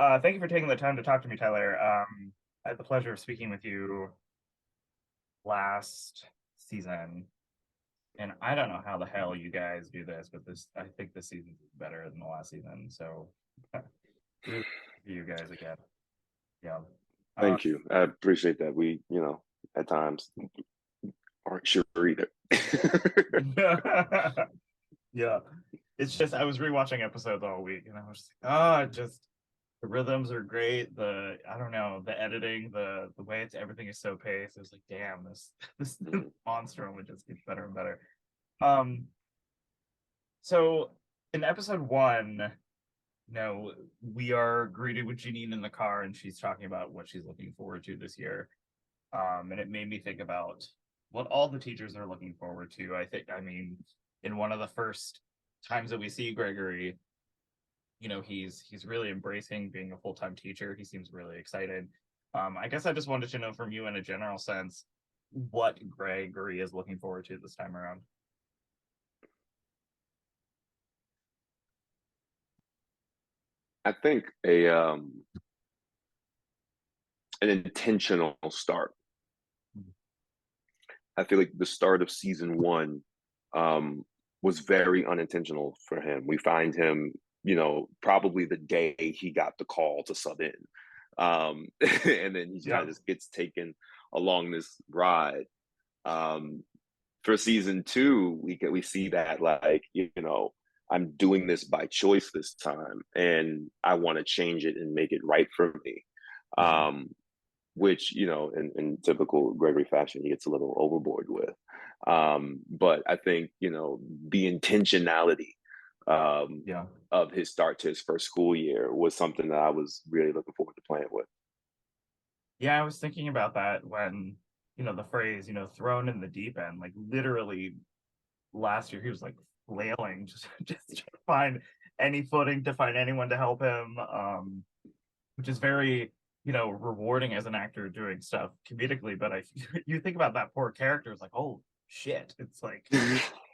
Thank you for taking the time to talk to me, Tyler. I had the pleasure of speaking with you last season, and I don't know how the hell you guys do this, but I think this season is better than the last season. So, kudos to you guys again. Yeah. Uh, Thank you. I appreciate that. We, at times aren't sure either. yeah. It's just I was rewatching episodes all week, and I was just like, oh, just the rhythms are great. I don't know, the editing, the way it's everything is so paced. It was like, damn, this Mhm. monster would just get better and better. Um, so in episode one, we are greeted with Janine in the car, and she's talking about what she's looking forward to this year. And it made me think about what all the teachers are looking forward to. I mean, in one of the first times that we see Gregory, he's really embracing being a full-time teacher. He seems really excited. I guess I just wanted to know from you in a general sense what Gregory is looking forward to this time around. I think an intentional start. I feel like the start of season one um, was very unintentional for him. We find him, probably the day he got the call to sub in. And then he kind Yeah. of just gets taken along this ride. Um, for season two, we see that, like, I'm doing this by choice this time, and I want to change it and make it right for me. Mhm. Um, which, in typical Gregory fashion, he gets a little overboard with. But I think, the intentionality um, Yeah. of his start to his first school year was something that I was really looking forward to playing with. Yeah, I was thinking about that when, the phrase, thrown in the deep end, like literally last year he was like flailing just to find any footing, to find anyone to help him. Which is very, rewarding as an actor doing stuff comedically. But you think about that poor character, it's like, oh shit, it's like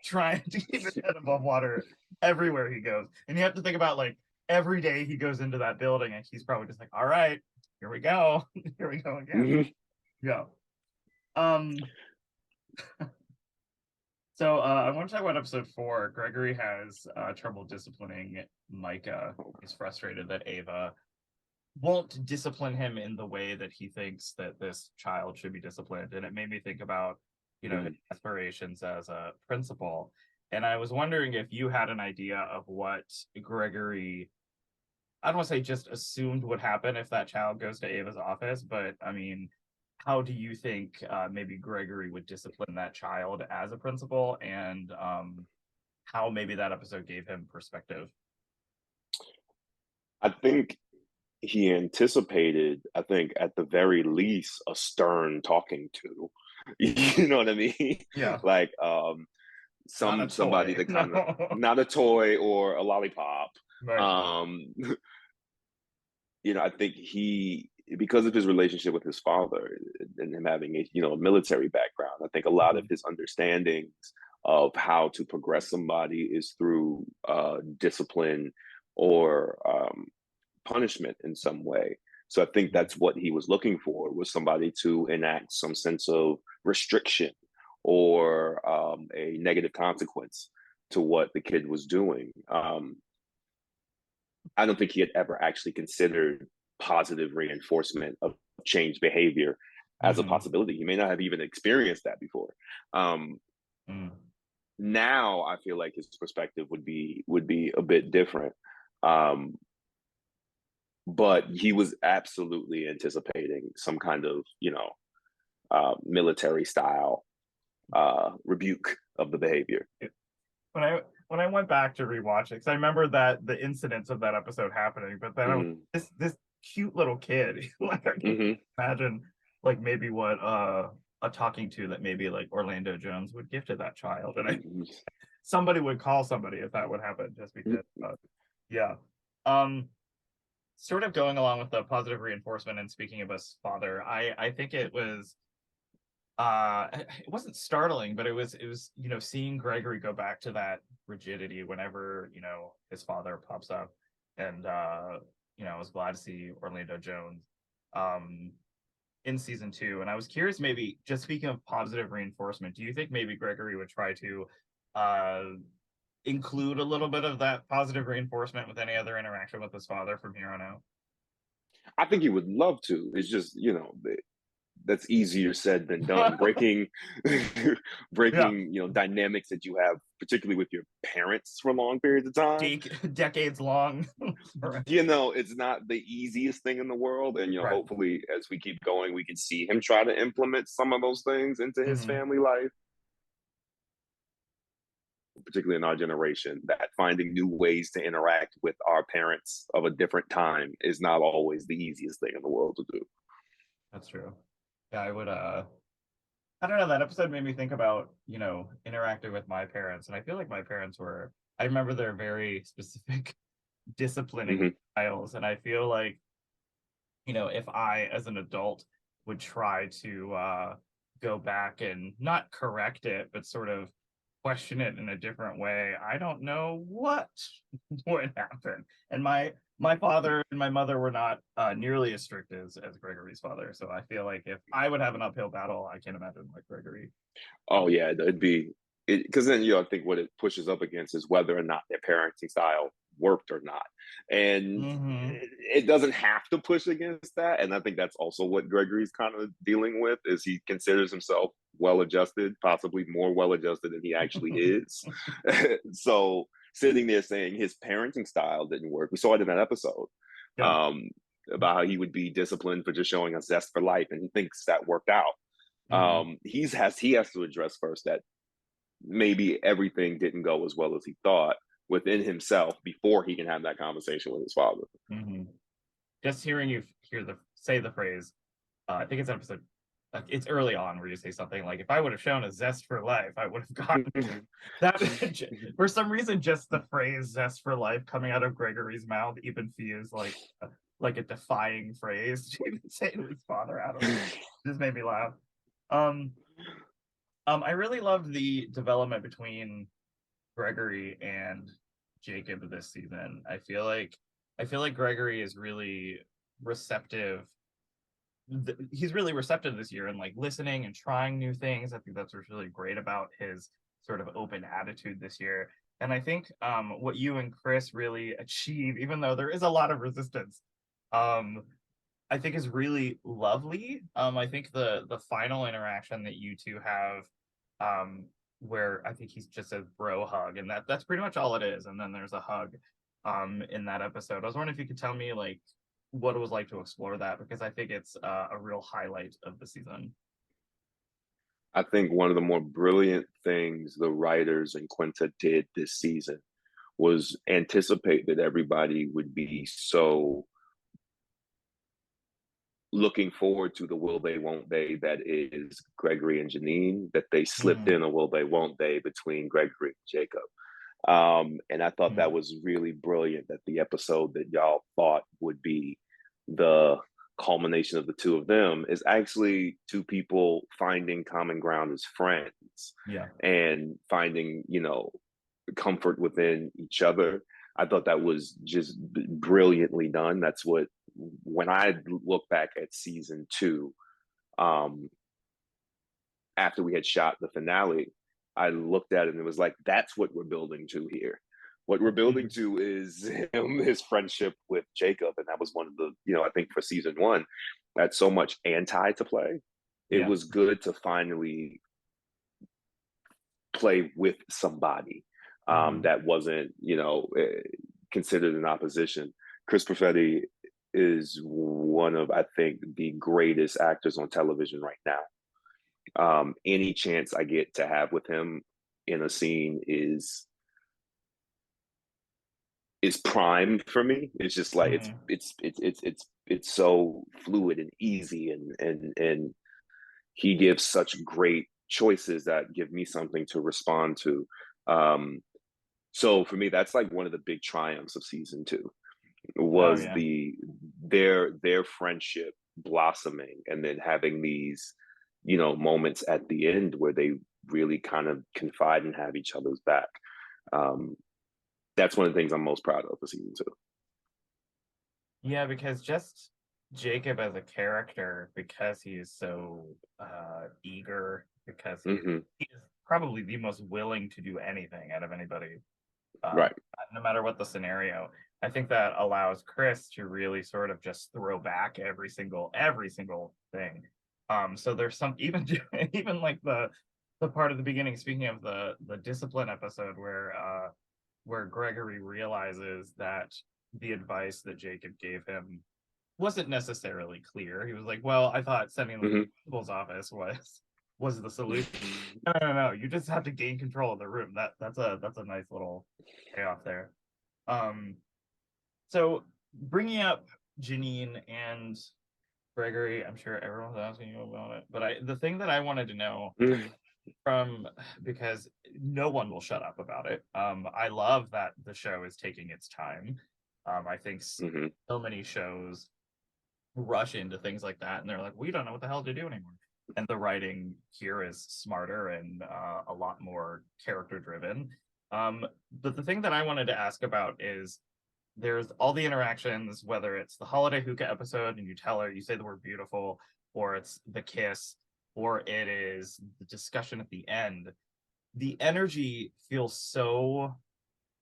trying to keep his head above water everywhere he goes. And you have to think about like every day he goes into that building and he's probably just like, all right, here we go. Here we go again. Yeah. Um, so I want to talk about episode four. Gregory has trouble disciplining Micah. He's frustrated that Ava won't discipline him in the way that he thinks that this child should be disciplined. And it made me think about, his aspirations as a principal. And I was wondering if you had an idea of what Gregory, I don't want to say just assumed would happen if that child goes to Ava's office, but I mean, how do you think maybe Gregory would discipline that child as a principal, and how maybe that episode gave him perspective? I think he anticipated, I think, at the very least, a stern talking to. You know what I mean? Yeah, Like, not a somebody toy. to kind of, No. not a toy or a lollipop. Right. Um, I think he, because of his relationship with his father and him having a military background, I think a lot of Mhm. his understandings of how to progress somebody is through discipline or punishment in some way. So I think that's what he was looking for, was somebody to enact some sense of restriction or a negative consequence to what the kid was doing. I don't think he had ever actually considered positive reinforcement of changed behavior as a Mhm. possibility. He may not have even experienced that before. Um, Mm. Now I feel like his perspective would be a bit different. Um, but he was absolutely anticipating some kind of military style rebuke of the behavior. When I went back to rewatch it, because I remember that the incidents of that episode happening, but then Mm-hmm. this cute little kid, like I can Mm-hmm. imagine, like maybe what a talking to that maybe like Orlando Jones would give to that child, and somebody would call somebody if that would happen, just because. Yeah. Um, Sort of going along with the positive reinforcement and speaking of his father, I think it wasn't startling, but it was seeing Gregory go back to that rigidity whenever his father pops up, and I was glad to see Orlando Jones um, in season 2. And I was curious, maybe just speaking of positive reinforcement, do you think maybe Gregory would try to uh, include a little bit of that positive reinforcement with any other interaction with his father from here on out? I think he would love to. It's just, that's easier said than done. Breaking Yeah, breaking, dynamics that you have, particularly with your parents for long periods of time. decades long. Right. It's not the easiest thing in the world. And Right. hopefully as we keep going, we can see him try to implement some of those things into his Mhm. family life, particularly in our generation, that finding new ways to interact with our parents of a different time is not always the easiest thing in the world to do. That's true. Yeah, I don't know, that episode made me think about, interacting with my parents. And I feel like my parents were, I remember their very specific disciplining Hmm. styles. And I feel like, if I, as an adult, would try to go back and not correct it, but sort of question it in a different way, I don't know what would happen. And my father and my mother were not nearly as strict as Gregory's father. So I feel like if I would have an uphill battle, I can't imagine like Gregory. Oh yeah, it'd be it because then I think what it pushes up against is whether or not their parenting style worked or not, and Mm-hmm. it doesn't have to push against that. And I think that's also what Gregory's kind of dealing with is he considers himself well adjusted, possibly more well adjusted than he actually is. So sitting there saying his parenting style didn't work, we saw it in that episode. Yeah. Um, about how he would be disciplined for just showing a zest for life, and he thinks that worked out. Mm-hmm. He has to address first that maybe everything didn't go as well as he thought within himself before he can have that conversation with his father. Mm-hmm. Just hearing you say the phrase, I think it's episode, like it's early on where you say something like, "If I would have shown a zest for life, I would have gotten that." For some reason, just the phrase "zest for life" coming out of Gregory's mouth even feels like a defying phrase to even say to his father. I don't know. Just made me laugh. Um, I really loved the development between Gregory and Jacob this season. I feel like Gregory is really receptive. He's really receptive this year and like listening and trying new things. I think that's what's really great about his sort of open attitude this year. And I think what you and Chris really achieve, even though there is a lot of resistance, um, I think is really lovely. I think the final interaction that you two have, where I think he's just says bro hug, and that's pretty much all it is. And then there's a hug, in that episode. I was wondering if you could tell me like what it was like to explore that because I think it's a real highlight of the season. I think one of the more brilliant things the writers and Quinta did this season was anticipate that everybody would be so looking forward to the will they won't they that is Gregory and Janine that they slipped Mm-hmm. in a will they won't they between Gregory and Jacob. And I thought that was really brilliant that the episode that y'all thought would be the culmination of the two of them is actually two people finding common ground as friends Yeah. and finding, comfort within each other. I thought that was just brilliantly done. That's what, when I look back at season 2, um, after we had shot the finale, I looked at it and it was like, that's what we're building to here. What we're building to is his friendship with Jacob. And that was one of the, I think for season 1, that's so much anti to play. It Yeah. was good to finally play with somebody Mm-hmm. that wasn't, considered an opposition. Chris Perfetti is one of, I think, the greatest actors on television right now. Any chance I get to have with him in a scene is primed for me. It's just like Mm-hmm. it's so fluid and easy, and he gives such great choices that give me something to respond to. So for me, that's like one of the big triumphs of season 2 Oh was yeah. their friendship blossoming and then having these moments at the end where they really kind of confide and have each other's back. um that's one of the things I'm most proud of for season 2. Yeah, because just Jacob as a character, because he is so eager, because Hmm. he is probably the most willing to do anything out of anybody, um, Right. no matter what the scenario. I think that allows Chris to really sort of just throw back every single thing. So there's some even even like the part of the beginning, speaking of the discipline episode where Gregory realizes that the advice that Jacob gave him wasn't necessarily clear. He was like, "Well, I thought sending them to the Hmm. principal's office was the solution." No, no, no. You just have to gain control of the room. That's a nice little payoff there. Um, so bringing up Janine and Gregory, I'm sure everyone's asking you about it, but the thing that I wanted to know from because no one will shut up about it. I love that the show is taking its time. I think Hmm. so many shows rush into things like that, and they're like, we don't know what the hell to do anymore. And the writing here is smarter and a lot more character driven. But the thing that I wanted to ask about is there's all the interactions, whether it's the holiday hookah episode and you tell her, you say the word beautiful, or it's the kiss, or it is the discussion at the end. The energy feels so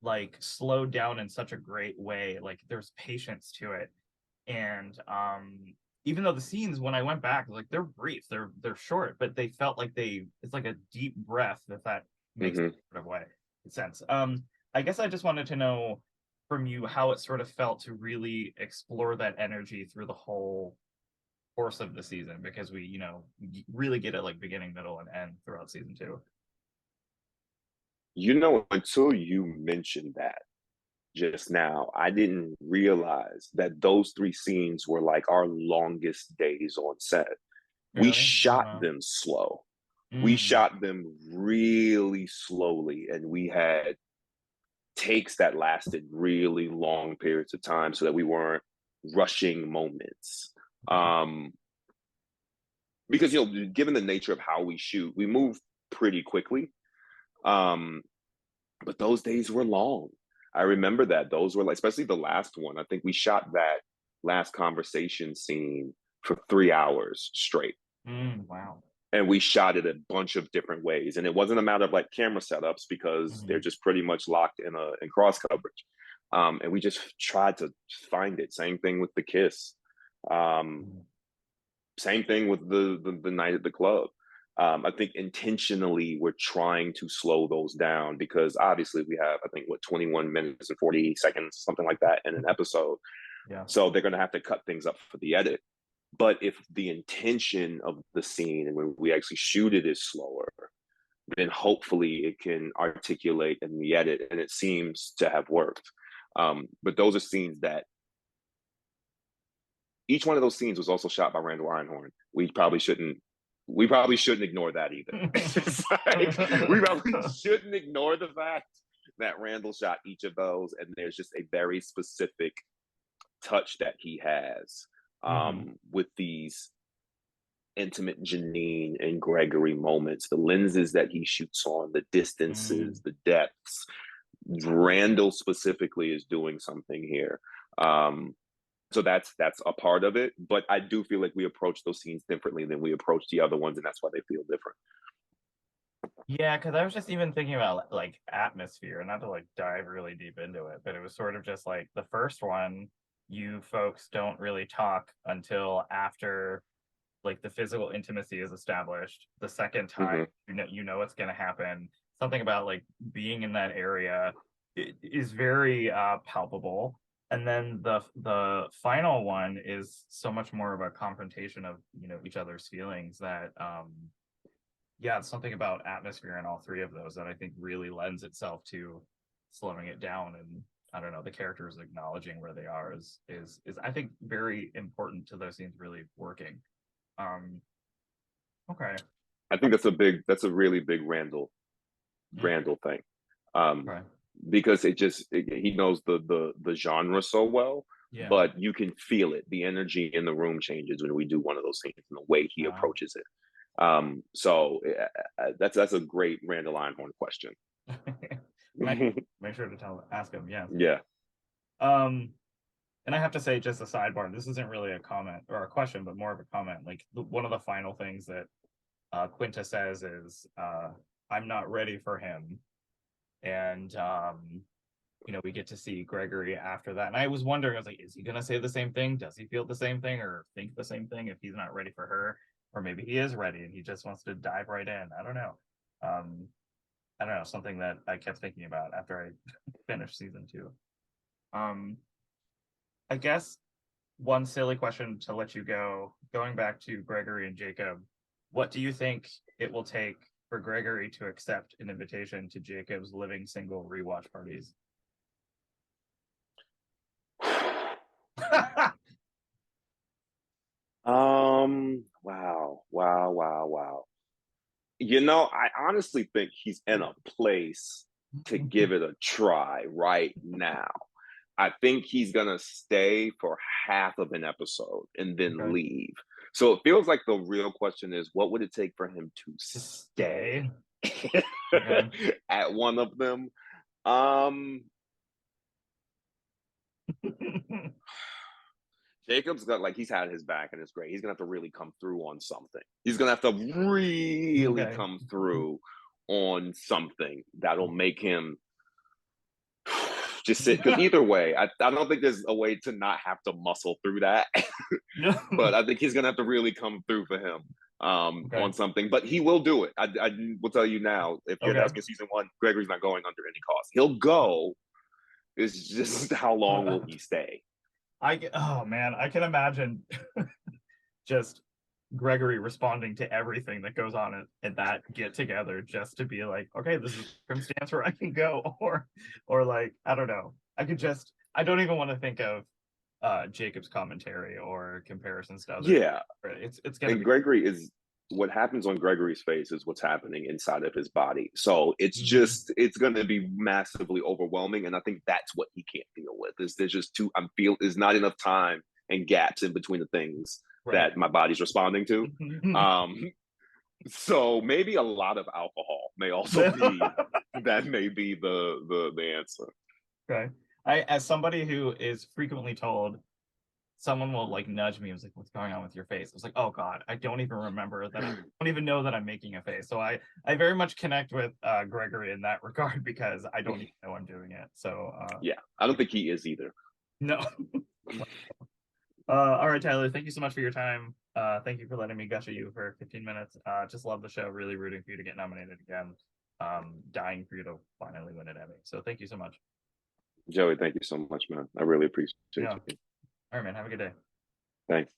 like slowed down in such a great way. Like there's patience to it. And even though the scenes when I went back, like they're brief, they're short, but they felt like it's like a deep breath, if that makes Hmm. sort of way sense. I guess I just wanted to know from you how it sort of felt to really explore that energy through the whole course of the season, because we, really get it like beginning, middle, and end throughout season two. Until you mentioned that just now, I didn't realize that those three scenes were like our longest days on set. We Really? Oh, shot wow. them slow. We Mm, shot them really slowly, and we had takes that lasted really long periods of time so that we weren't rushing moments. Um, because given the nature of how we shoot, we move pretty quickly. Um, but those days were long. I remember that those were like, especially the last one. I think we shot that last conversation scene for 3 hours straight, wow. and we shot it a bunch of different ways. And it wasn't a matter of like camera setups because they're Mhm. just pretty much locked in cross coverage. And we just tried to find it. Same thing with the kiss. Um, Mhm. Same thing with the night at the club. I think intentionally we're trying to slow those down because obviously we have, I think, what, 21 minutes and 40 seconds, something like that in an episode. Yeah. So they're going to have to cut things up for the edit. But if the intention of the scene and when we actually shoot it is slower, then hopefully it can articulate in the edit, and it seems to have worked. But those are scenes that each one of those scenes was also shot by Randall Einhorn. We probably shouldn't ignore that either. We probably shouldn't ignore the fact that Randall shot each of those, and there's just a very specific touch that he has Mhm. with these intimate Janine and Gregory moments, the lenses that he shoots on, the distances, Mm. the depths. Randall specifically is doing something here. So that's a part of it, but I do feel like we approach those scenes differently than we approach the other ones, and that's why they feel different. Yeah, because I was just even thinking about like atmosphere, not to like dive really deep into it, but it was sort of just like the first one, you folks don't really talk until after like the physical intimacy is established. The second time, Mm-hmm. you know what's going to happen. Something about like being in that area is very palpable. And then the final one is so much more of a confrontation of each other's feelings that yeah, it's something about atmosphere in all three of those that I think really lends itself to slowing it down. And I don't know, the characters acknowledging where they are is I think very important to those scenes really working. Um, okay. I think that's a really big Mm, Randall thing, um, okay. because he knows the genre so well, Yeah. but you can feel it. The energy in the room changes when we do one of those scenes and the way he Uh, approaches it. That's a great Randall Einhorn question. I make sure to ask him. Yeah. Yeah. Um, And I have to say, just a sidebar, this isn't really a comment or a question, but more of a comment. Like one of the final things that Quinta says is, I'm not ready for him. And we get to see Gregory after that. And I was wondering, I was like, is he gonna say the same thing? Does he feel the same thing or think the same thing if he's not ready for her? Or maybe he is ready and he just wants to dive right in. I don't know. I don't know, something that I kept thinking about after I finished season 2. I guess one silly question to let you go, going back to Gregory and Jacob, what do you think it will take for Gregory to accept an invitation to Jacob's living single rewatch parties? Wow. I honestly think he's in a place to give it a try right now. I think he's gonna stay for half of an episode and then Okay. leave. So it feels like the real question is, what would it take for him to Stay. at one of them? Um, Jacob's got he's had his back and it's great. He's gonna have to really come through on something. He's gonna have to really come through on something that'll make him just sit. Because either way, I don't think there's a way to not have to muscle through that. But I think he's gonna have to really come through for him on something. But he will do it. I will tell you now. If you're asking season 1, Gregory's not going under any cost. He'll go. It's just how long will he stay? Oh man, I can imagine just Gregory responding to everything that goes on at that get together just to be like, okay, this is a circumstance where I can go, or like, I don't know. I don't even want to think of Jacob's commentary or comparisons to others. Yeah. It's gonna be Gregory is what happens on Gregory's face is what's happening inside of his body. So it's just it's going to be massively overwhelming, and I think that's what he can't deal with. There's just there's not enough time and gaps in between the things that my body's responding to. So maybe a lot of alcohol may also be that may be the answer. Okay. As somebody who is frequently told, someone will like nudge me and was like, what's going on with your face? I was like, oh God, I don't even remember that. I don't even know that I'm making a face. So I very much connect with Gregory in that regard because I don't even know I'm doing it. So yeah, I don't think he is either. No. All right, Tyler, thank you so much for your time. Thank you for letting me gush at you for 15 minutes. Just love the show. Really rooting for you to get nominated again. Dying for you to finally win an Emmy. So thank you so much. Joey, thank you so much, man. I really appreciate you. All right, man. Have a good day. Thanks.